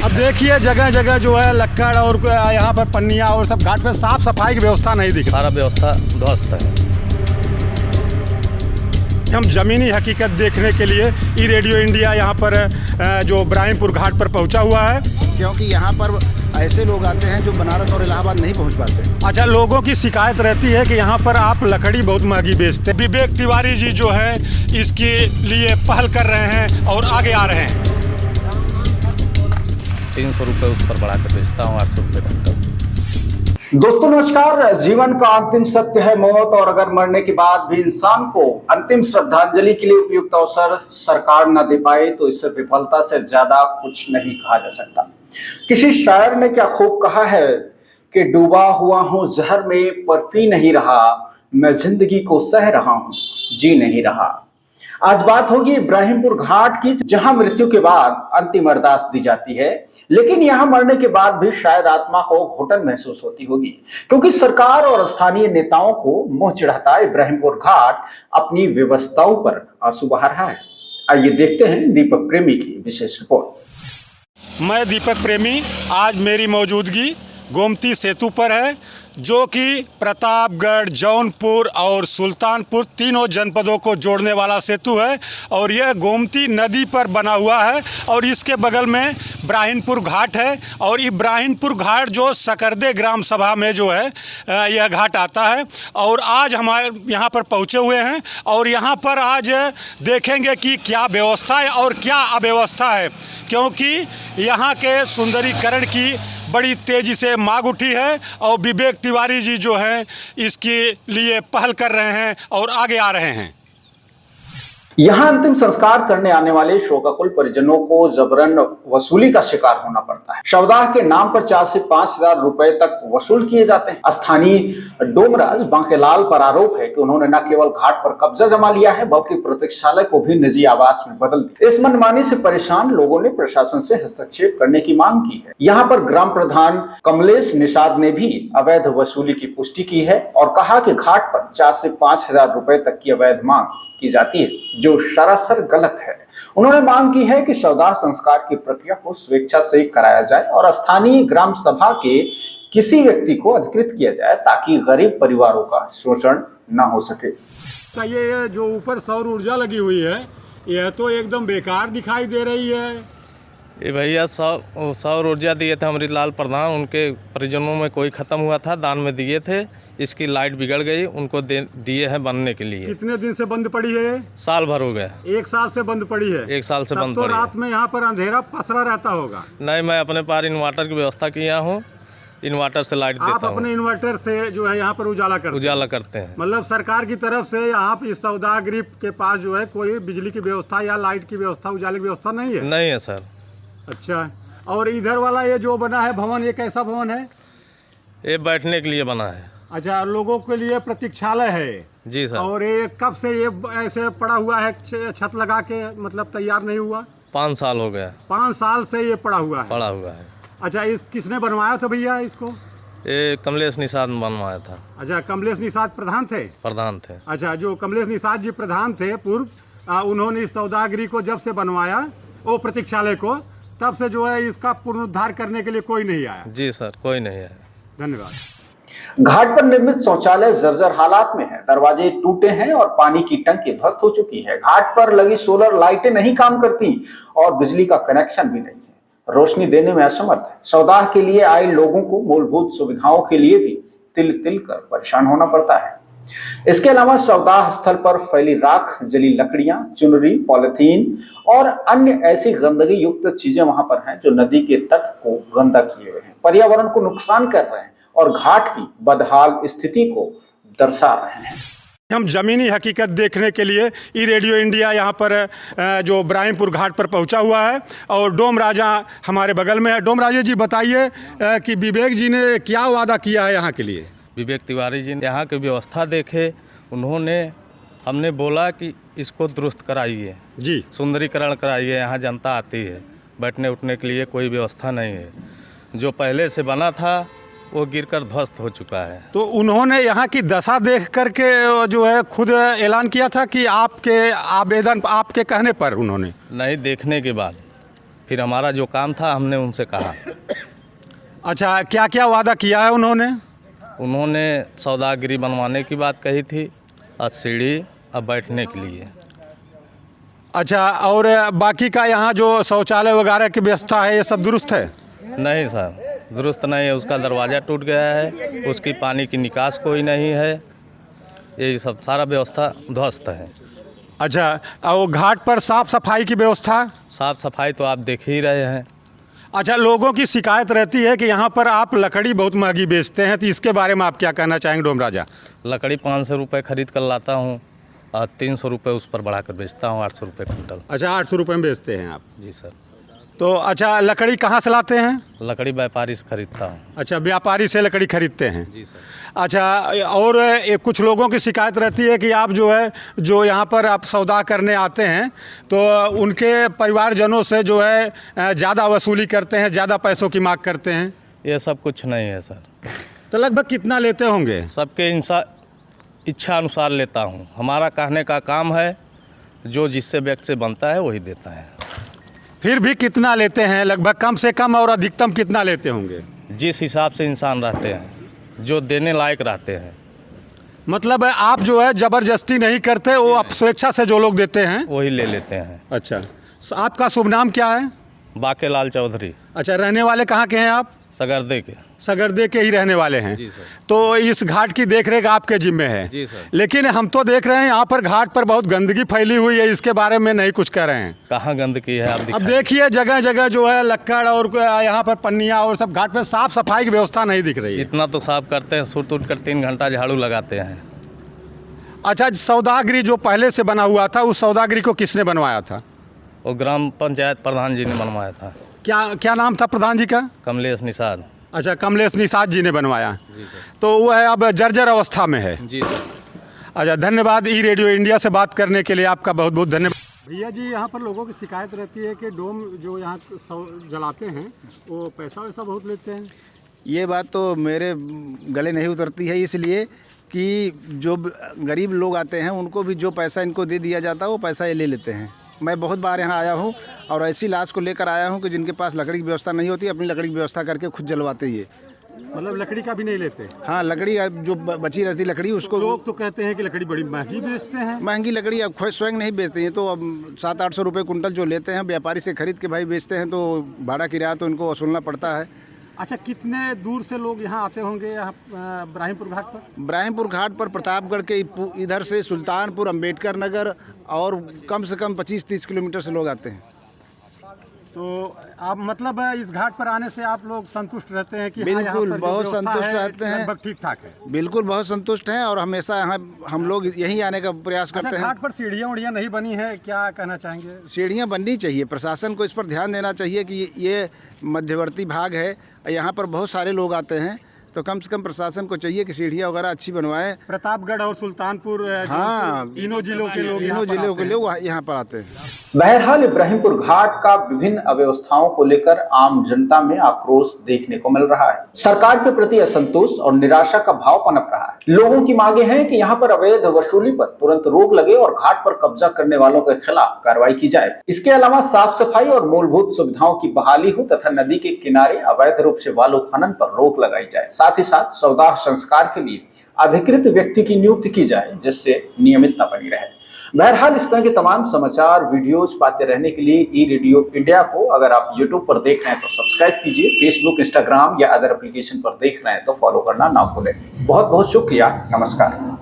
अब देखिए जगह जगह जो है लक्कड़ और यहाँ पर पन्नियाँ और सब घाट पे साफ सफाई की व्यवस्था नहीं दिख रही। सारा व्यवस्था ध्वस्त है। हम ज़मीनी हकीकत देखने के लिए ई रेडियो इंडिया यहाँ पर जो इब्राहिमपुर घाट पर पहुँचा हुआ है, क्योंकि यहाँ पर ऐसे लोग आते हैं जो बनारस और इलाहाबाद नहीं पहुँच पाते। अच्छा, लोगों की शिकायत रहती है कि यहाँ पर आप लकड़ी बहुत महंगी बेचते हैं। विवेक तिवारी जी जो हैं इसके लिए पहल कर रहे हैं और आगे आ रहे हैं। 300 रुपये उस पर बढ़ा कर बेचता हूँ, 800 रुपये तक। दोस्तों नमस्कार। जीवन का अंतिम सत्य है मौत, और अगर मरने के बाद भी इंसान को अंतिम श्रद्धांजलि के लिए उपयुक्त अवसर सरकार न दे पाए तो इससे विफलता से ज्यादा कुछ नहीं कहा जा सकता। किसी शायर ने क्या खूब कहा है कि डूबा हुआ हूं जहर में पर पी नहीं रहा, मैं जिंदगी को सह रहा हूं जी नहीं रहा। आज बात होगी इब्राहिमपुर घाट की, जहां मृत्यु के बाद अंतिम अरदास दी जाती है, लेकिन यहां मरने के बाद भी शायद आत्मा को घुटन महसूस होती होगी, क्योंकि सरकार और स्थानीय नेताओं को मुंह चिढ़ाता इब्राहिमपुर घाट अपनी व्यवस्थाओं पर आंसू बहा रहा है। आइए देखते हैं दीपक प्रेमी की विशेष रिपोर्ट। मैं दीपक प्रेमी, आज मेरी मौजूदगी गोमती सेतु पर है, जो कि प्रतापगढ़, जौनपुर और सुल्तानपुर तीनों जनपदों को जोड़ने वाला सेतु है और यह गोमती नदी पर बना हुआ है। और इसके बगल में इब्राहिमपुर घाट है, और इब्राहिमपुर घाट जो सकरदे ग्राम सभा में जो है यह घाट आता है। और आज हमारे यहाँ पर पहुँचे हुए हैं और यहाँ पर आज देखेंगे कि क्या व्यवस्था है और क्या अव्यवस्था है, क्योंकि यहाँ के सुंदरीकरण की बड़ी तेज़ी से मांग उठी है और विवेक तिवारी जी जो हैं इसके लिए पहल कर रहे हैं और आगे आ रहे हैं। यहां अंतिम संस्कार करने आने वाले शोकाकुल परिजनों को जबरन वसूली का शिकार होना पड़ता है। शवदाह के नाम पर 4 से 5 हजार रुपए तक वसूल किए जाते हैं। स्थानीय डोमराज बांकेलाल पर आरोप है कि उन्होंने न केवल घाट पर कब्जा जमा लिया है, बल्कि प्रतीक्षालय को भी निजी आवास में बदल दिया। इस मनमानी से परेशान लोगों ने प्रशासन से हस्तक्षेप करने की मांग की है। यहाँ पर ग्राम प्रधान कमलेश निषाद ने भी अवैध वसूली की पुष्टि की है और कहा कि घाट पर 4 से 5 हजार रुपए तक की अवैध मांग की जाती है, जो सरासर गलत है। उन्होंने मांग की है कि शवदाह संस्कार की प्रक्रिया को स्वेच्छा से कराया जाए और स्थानीय ग्राम सभा के किसी व्यक्ति को अधिकृत किया जाए, ताकि गरीब परिवारों का शोषण न हो सके। ये जो ऊपर सौर ऊर्जा लगी हुई है, यह तो एकदम बेकार दिखाई दे रही है। ये भैया सौर ऊर्जा दिए थे अमृतलाल प्रधान, उनके परिजनों में कोई ख़त्म हुआ था, दान में दिए थे। इसकी लाइट बिगड़ गई, उनको दिए हैं बनने के लिए। कितने दिन से बंद पड़ी है? साल भर हो गया। 1 साल से बंद पड़ी है? 1 साल से बंद पड़ी है। रात में यहाँ पर अंधेरा पसरा रहता होगा? नहीं, मैं अपने पास इन्वर्टर की व्यवस्था किया हूँ, इन्वर्टर से लाइट देता हूँ। आप अपने इन्वर्टर से जो है यहाँ पर उजाला करते हैं? मतलब सरकार की तरफ से यहाँ इस सौदाह गृह के पास जो है कोई बिजली की व्यवस्था या लाइट की व्यवस्था, उजाले की व्यवस्था नहीं है? नहीं है सर। अच्छा, और इधर वाला ये जो बना है भवन, ये कैसा भवन है? ये बैठने के लिए बना है। अच्छा, लोगों के लिए प्रतीक्षालय है? जी सर। और ये कब से ये ऐसे पड़ा हुआ है, छत लगा के, मतलब तैयार नहीं हुआ? 5 साल हो गया। 5 साल से ये पड़ा हुआ है? अच्छा, इस किसने बनवाया था भैया इसको? ये कमलेश निषाद बनवाया था। अच्छा, कमलेश निषाद प्रधान थे? प्रधान थे। अच्छा, जो कमलेश निषाद जी प्रधान थे पूर्व, उन्होंने इस सौदाह गृह को जब से बनवाया, वो प्रतीक्षालय को, तब से जो है इसका पुनरुद्धार करने के लिए कोई नहीं आया? जी सर, कोई नहीं आया। धन्यवाद। घाट पर निर्मित शौचालय जर्जर हालात में है, दरवाजे टूटे हैं और पानी की टंकी ध्वस्त हो चुकी है। घाट पर लगी सोलर लाइटें नहीं काम करती और बिजली का कनेक्शन भी नहीं है, रोशनी देने में असमर्थ है। सौदाह के लिए आए लोगों को मूलभूत सुविधाओं के लिए भी तिल तिल कर परेशान होना पड़ता है। इसके अलावा सौदाह स्थल पर फैली राख, जली लकड़ियां, चुनरी, पॉलिथीन और अन्य ऐसी गंदगी युक्त चीजें वहां पर हैं, जो नदी के तट को गंदा किए हुए हैं, पर्यावरण को नुकसान कर रहे हैं और घाट की बदहाल स्थिति को दर्शा रहे हैं। हम ज़मीनी हकीकत देखने के लिए ई रेडियो इंडिया यहाँ पर जो इब्राहिमपुर घाट पर पहुँचा हुआ है और डोम राजा हमारे बगल में है। डोम राजा जी बताइए कि विवेक जी ने क्या वादा किया है यहाँ के लिए? विवेक तिवारी जी ने यहाँ की व्यवस्था देखे, उन्होंने हमने बोला कि इसको दुरुस्त कराइए जी, सुंदरीकरण कराइए। यहाँ जनता आती है, बैठने उठने के लिए कोई व्यवस्था नहीं है। जो पहले से बना था वो गिरकर ध्वस्त हो चुका है। तो उन्होंने यहाँ की दशा देख करके जो है खुद ऐलान किया था कि आपके आवेदन, आपके कहने पर उन्होंने? नहीं, देखने के बाद फिर हमारा जो काम था हमने उनसे कहा। अच्छा, क्या क्या वादा किया है उन्होंने? उन्होंने सौदागरी बनवाने की बात कही थी और सीढ़ी और बैठने के लिए। अच्छा, और बाकी का यहाँ जो शौचालय वगैरह की व्यवस्था है ये सब दुरुस्त है? नहीं सर, दुरुस्त नहीं है। उसका दरवाज़ा टूट गया है, उसकी पानी की निकास कोई नहीं है, ये सब सारा व्यवस्था ध्वस्त है। अच्छा, और घाट पर साफ सफाई की व्यवस्था? साफ़ सफाई तो आप देख ही रहे हैं। अच्छा, लोगों की शिकायत रहती है कि यहाँ पर आप लकड़ी बहुत महंगी बेचते हैं, तो इसके बारे में आप क्या कहना चाहेंगे डोम राजा? लकड़ी 500 रुपये खरीद कर लाता हूँ और 300 रुपये उस पर बढ़ा कर बेचता हूँ, 800 रुपये कुंटल। अच्छा, 800 रुपये में बेचते हैं आप? जी सर। तो अच्छा, लकड़ी कहाँ से लाते हैं? लकड़ी व्यापारी से खरीदता हूँ। अच्छा, व्यापारी से लकड़ी खरीदते हैं? जी सर। अच्छा, और कुछ लोगों की शिकायत रहती है कि आप जो यहाँ पर आप सौदा करने आते हैं तो उनके परिवारजनों से जो है ज़्यादा वसूली करते हैं, ज़्यादा पैसों की मांग करते हैं। ये सब कुछ नहीं है सर। तो लगभग कितना लेते होंगे? सबके इच्छा अनुसार लेता हूँ। हमारा कहने का काम है, जो जिससे व्यक्ति से बनता है वही देता है। फिर भी कितना लेते हैं लगभग, कम से कम और अधिकतम कितना लेते होंगे? जिस हिसाब से इंसान रहते हैं, जो देने लायक रहते हैं। मतलब आप जो है ज़बरदस्ती नहीं करते, वो आप स्वेच्छा से जो लोग देते हैं वही ले लेते हैं। अच्छा, आपका शुभ नाम क्या है? बाकेलाल चौधरी। अच्छा, रहने वाले कहाँ के हैं आप? सगरदे के। सगरदे के ही रहने वाले हैं? जी सर। तो इस घाट की देखरेख आपके जिम्मे है? जी सर। लेकिन हम तो देख रहे हैं यहाँ पर घाट पर बहुत गंदगी फैली हुई है, इसके बारे में नहीं कुछ कह रहे हैं। कहाँ गंदगी है आप अब दिखाइए। देखिए जगह जगह जो है लक्कड़ और यहाँ पर पन्नियाँ और सब, घाट पर साफ सफाई की व्यवस्था नहीं दिख रही है। इतना तो साफ करते हैं, सुट उठ कर 3 घंटा झाड़ू लगाते हैं। अच्छा, सौदागरी जो पहले से बना हुआ था, उस सौदागरी को किसने बनवाया था? वो ग्राम पंचायत प्रधान जी ने बनवाया था। क्या नाम था प्रधान जी का? कमलेश निषाद। अच्छा, कमलेश निषाद जी ने बनवाया। जी सर। तो वो है अब जर्जर अवस्था में है? जी सर। अच्छा, धन्यवाद। ई रेडियो इंडिया से बात करने के लिए आपका बहुत बहुत धन्यवाद। भैया जी, यहाँ पर लोगों की शिकायत रहती है कि डोम जो यहाँ जलाते हैं वो पैसा वैसा बहुत लेते हैं। ये बात तो मेरे गले नहीं उतरती है, इसलिए कि जो गरीब लोग आते हैं उनको भी जो पैसा इनको दे दिया जाता है वो पैसा ये ले लेते हैं। मैं बहुत बार यहाँ आया हूँ और ऐसी लाश को लेकर आया हूँ कि जिनके पास लकड़ी की व्यवस्था नहीं होती, अपनी लकड़ी की व्यवस्था करके खुद जलवाते ये। मतलब लकड़ी का भी नहीं लेते? हाँ, लकड़ी जो बची रहती लकड़ी उसको लोग तो कहते हैं कि लकड़ी बड़ी महंगी बेचते हैं। महंगी लकड़ी अब खुद स्वयं नहीं बेचते हैं, तो अब 700-800 रुपये कुंटल जो लेते हैं व्यापारी से खरीद के भाई बेचते हैं, तो भाड़ा किराया तो इनको वसूलना पड़ता है। अच्छा, कितने दूर से लोग यहाँ आते होंगे यहाँ ब्राहिमपुर घाट पर? ब्राहिमपुर घाट पर प्रतापगढ़ के इधर से सुल्तानपुर, अंबेडकर नगर और कम से कम 25-30 किलोमीटर से लोग आते हैं। तो आप मतलब इस घाट पर आने से आप लोग संतुष्ट रहते हैं कि बिल्कुल, हाँ, यहाँ पर जो बहुत व्यवस्था संतुष्ट है, रहते हैं। लगभग ठीक ठाक है? बिल्कुल, बहुत संतुष्ट हैं और हमेशा यहाँ हम लोग यहीं आने का प्रयास करते हैं। घाट पर सीढ़ियाँ उड़ियाँ नहीं बनी है, क्या कहना चाहेंगे? सीढ़ियाँ बननी चाहिए, प्रशासन को इस पर ध्यान देना चाहिए कि ये मध्यवर्ती भाग है, यहाँ पर बहुत सारे लोग आते हैं, तो कम से कम प्रशासन को चाहिए कि सीढ़ियाँ वगैरह अच्छी बनवाएं। प्रतापगढ़ और सुल्तानपुर, हाँ, तीनों जिलों के लोग यहाँ पर आते हैं। बहरहाल इब्राहिमपुर घाट का विभिन्न अव्यवस्थाओं को लेकर आम जनता में आक्रोश देखने को मिल रहा है। सरकार के प्रति असंतोष और निराशा का भाव पनप रहा है। लोगों की मांगे हैं कि यहाँ पर अवैध वसूली पर तुरंत रोक लगे और घाट पर कब्जा करने वालों के खिलाफ कार्रवाई की जाए। इसके अलावा साफ सफाई और मूलभूत सुविधाओं की बहाली हो तथा नदी के किनारे अवैध रूप से बालू खनन पर रोक लगाई जाए। साथ ही साथ सौदा संस्कार के लिए अधिकृत व्यक्ति की नियुक्ति की जाए, जिससे नियमितता बनी रहे। बहरहाल इस तरह के तमाम समाचार वीडियोस पाते रहने के लिए ई रेडियो इंडिया को अगर आप यूट्यूब पर देख रहे हैं तो सब्सक्राइब कीजिए, फेसबुक, इंस्टाग्राम या अदर एप्लीकेशन पर देख रहे हैं तो फॉलो करना ना भूलें। बहुत बहुत शुक्रिया, नमस्कार।